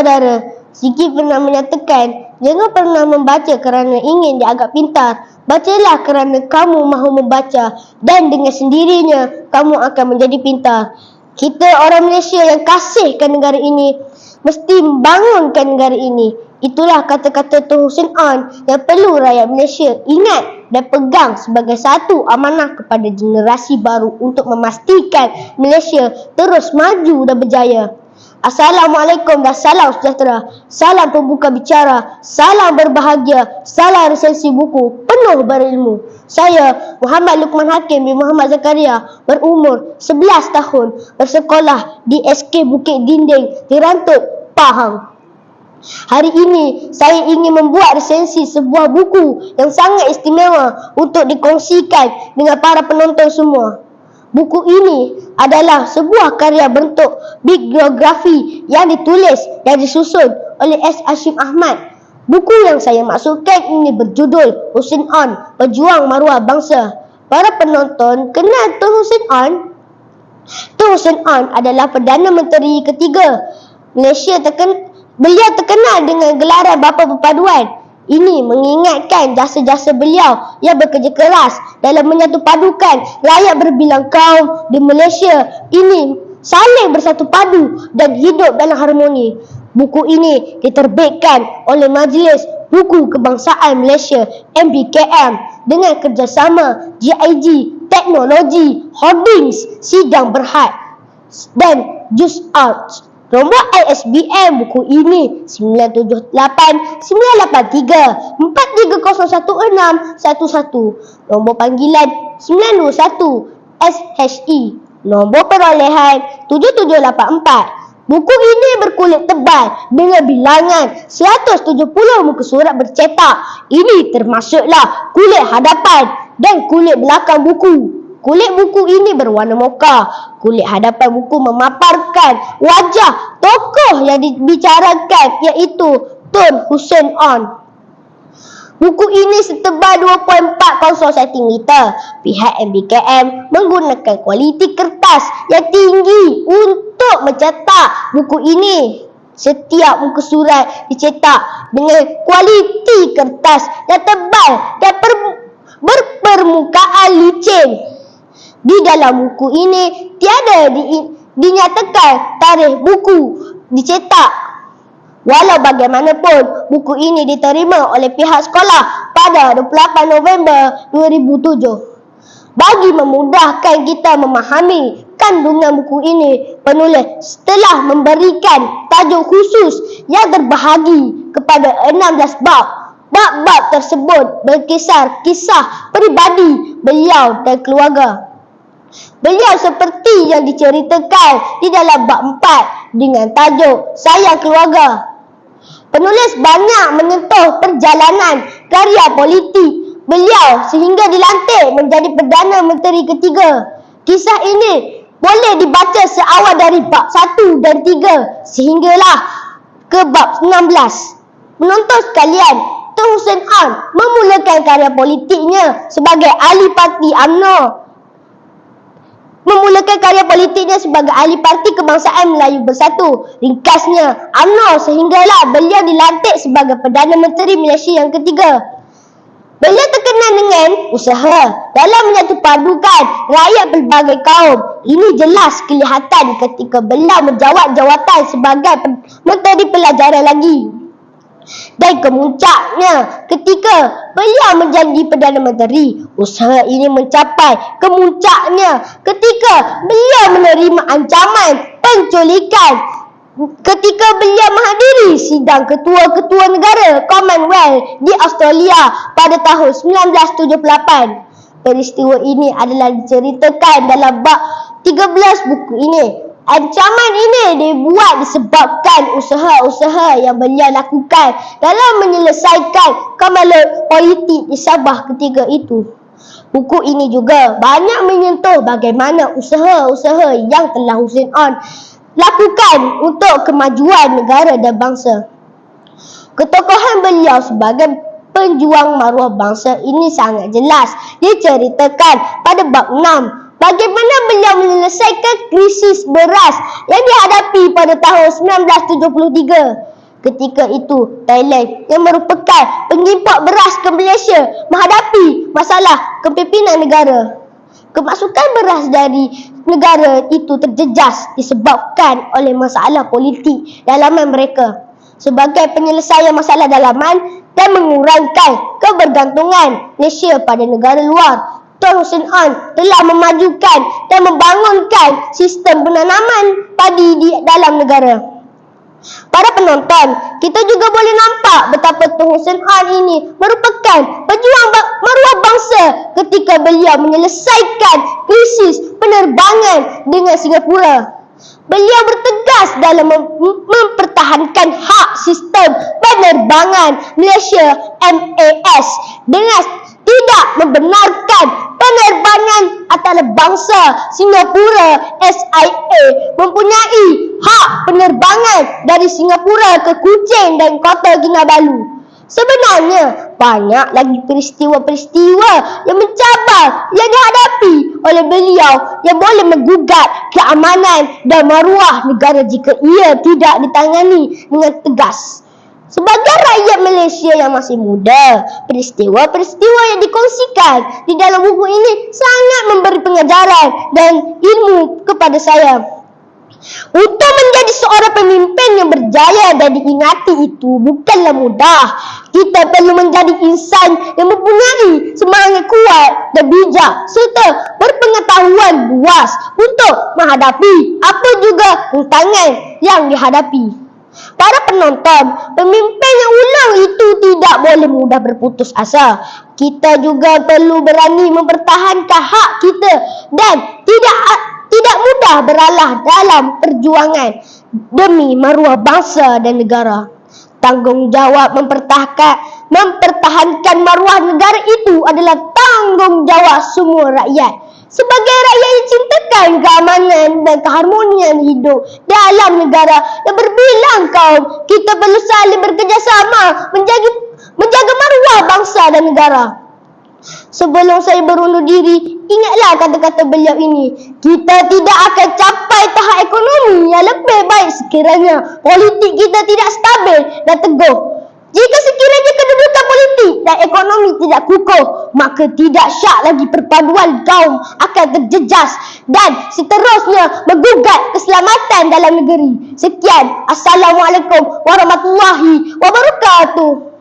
saudara, Ziki pernah menyatakan, jangan pernah membaca kerana ingin dianggap pintar. Bacalah kerana kamu mahu membaca dan dengan sendirinya kamu akan menjadi pintar. Kita orang Malaysia yang kasihkan negara ini mesti bangunkan negara ini. Itulah kata-kata Tun Hussein Onn yang perlu rakyat Malaysia ingat dan pegang sebagai satu amanah kepada generasi baru untuk memastikan Malaysia terus maju dan berjaya. Assalamualaikum dan salam sejahtera. Salam pembuka bicara, salam berbahagia, salam resensi buku penuh berilmu. Saya Muhammad Luqman Hakim bin Muhammad Zakaria, berumur 11 tahun, bersekolah di SK Bukit Dinding, Tirantut, Pahang. Hari ini saya ingin membuat resensi sebuah buku yang sangat istimewa untuk dikongsikan dengan para penonton semua. Buku ini adalah sebuah karya bentuk biografi yang ditulis dan disusun oleh S. Hashim Ahmad. Buku yang saya maksudkan ini berjudul Hussein Onn, Pejuang Maruah Bangsa. Para penonton kenal Tun Hussein Onn? Tun Hussein Onn adalah Perdana Menteri ketiga Malaysia. Beliau terkenal dengan gelaran Bapa Perpaduan. Ini mengingatkan jasa-jasa beliau yang bekerja keras dalam menyatu padukan rakyat berbilang kaum di Malaysia ini saling bersatu padu dan hidup dalam harmoni. Buku ini diterbitkan oleh Majlis Buku Kebangsaan Malaysia MBKM dengan kerjasama GIG Teknologi Holdings Sidang Berhad dan Just Out. Nombor ISBN buku ini 9783833011611. Nombor panggilan 921 SHE. Nombor perolehan 7784. Buku ini berkulit tebal dengan bilangan 170 muka surat bercetak. Ini termasuklah kulit hadapan dan kulit belakang buku. Kulit buku ini berwarna mocha. Kulit hadapan buku memaparkan wajah tokoh yang dibicarakan, iaitu Tun Hussein Onn. Buku ini setebal 2.40 cm. Pihak MBKM menggunakan kualiti kertas yang tinggi untuk mencetak buku ini. Setiap muka surat dicetak dengan kualiti kertas yang tebal dan berpermukaan licin. Di dalam buku ini tiada dinyatakan tarikh buku dicetak. Walau bagaimanapun, buku ini diterima oleh pihak sekolah pada 28 November 2007. Bagi memudahkan kita memahami kandungan buku ini, penulis telah memberikan tajuk khusus yang terbahagi kepada 16 bab. Bab-bab tersebut berkisar kisah peribadi beliau dan keluarga beliau seperti yang diceritakan di dalam bab 4 dengan tajuk Sayang Keluarga. Penulis banyak menyentuh perjalanan karya politik beliau sehingga dilantik menjadi Perdana Menteri ketiga. Kisah ini boleh dibaca seawal dari bab 1 dan 3 sehinggalah ke bab 16. Penonton sekalian, Tun Hussein Onn memulakan karya politiknya sebagai ahli parti UMNO. Ahli Parti Kebangsaan Melayu Bersatu, ringkasnya UMNO, sehinggalah beliau dilantik sebagai Perdana Menteri Malaysia yang ketiga. Beliau terkenal dengan usaha dalam menyatu padukan rakyat pelbagai kaum. Ini jelas kelihatan ketika beliau menjawat jawatan sebagai Menteri Pelajaran lagi. Dan kemuncaknya ketika beliau menjadi Perdana Menteri. Usaha ini mencapai kemuncaknya ketika beliau menerima ancaman penculikan ketika beliau menghadiri sidang ketua-ketua negara Commonwealth di Australia pada tahun 1978. Peristiwa ini adalah diceritakan dalam bab 13 buku ini. Ancaman ini dibuat disebabkan usaha-usaha yang beliau lakukan dalam menyelesaikan kemaluan politik di Sabah ketika itu. Buku ini juga banyak menyentuh bagaimana usaha-usaha yang telah Hussein Onn lakukan untuk kemajuan negara dan bangsa. Ketokohan beliau sebagai penjuang maruah bangsa ini sangat jelas diceritakan pada bab 6. Bagaimana beliau menyelesaikan krisis beras yang dihadapi pada tahun 1973. Ketika itu, Thailand yang merupakan pengimport beras ke Malaysia menghadapi masalah kepimpinan negara. Kemasukan beras dari negara itu terjejas disebabkan oleh masalah politik dalaman mereka. Sebagai penyelesaian masalah dalaman dan mengurangkan kebergantungan Malaysia pada negara luar, Tun Hussein Onn telah memajukan dan membangunkan sistem penanaman padi di dalam negara. Para penonton, kita juga boleh nampak betapa Tun Hussein Onn ini merupakan pejuang maruah bangsa ketika beliau menyelesaikan krisis penerbangan dengan Singapura. Beliau bertegas dalam mempertahankan hak sistem penerbangan Malaysia MAS dengan tidak membenarkan penerbangan antarabangsa Singapura SIA mempunyai hak penerbangan dari Singapura ke Kuching dan Kota Kinabalu. Sebenarnya, banyak lagi peristiwa-peristiwa yang mencabar yang dihadapi oleh beliau yang boleh menggugat keamanan dan maruah negara jika ia tidak ditangani dengan tegas. Sebagai rakyat Malaysia yang masih muda, peristiwa-peristiwa yang dikongsikan di dalam buku ini sangat memberi pengajaran dan ilmu kepada saya. Untuk menjadi seorang pemimpin yang berjaya dan diingati itu bukanlah mudah. Kita perlu menjadi insan yang mempunyai semangat kuat dan bijak serta berpengetahuan luas untuk menghadapi apa juga rintangan yang dihadapi. Para penonton, pemimpin yang ulang itu tidak boleh mudah berputus asa. Kita juga perlu berani mempertahankan hak kita dan tidak mudah beralah dalam perjuangan demi maruah bangsa dan negara. Tanggungjawab mempertahankan maruah negara itu adalah tanggungjawab semua rakyat. Sebagai rakyat yang cintakan keamanan dan keharmonian hidup dalam negara yang berbilang kaum, kita perlu saling bekerjasama menjaga maruah bangsa dan negara. Sebelum saya berundur diri, ingatlah kata-kata beliau ini. Kita tidak akan capai tahap ekonomi yang lebih baik sekiranya politik kita tidak stabil dan teguh. Jika sekiranya kedudukan politik dan ekonomi tidak kukuh, maka tidak syak lagi perpaduan kaum akan terjejas dan seterusnya menggugat keselamatan dalam negeri. Sekian, Assalamualaikum warahmatullahi wabarakatuh.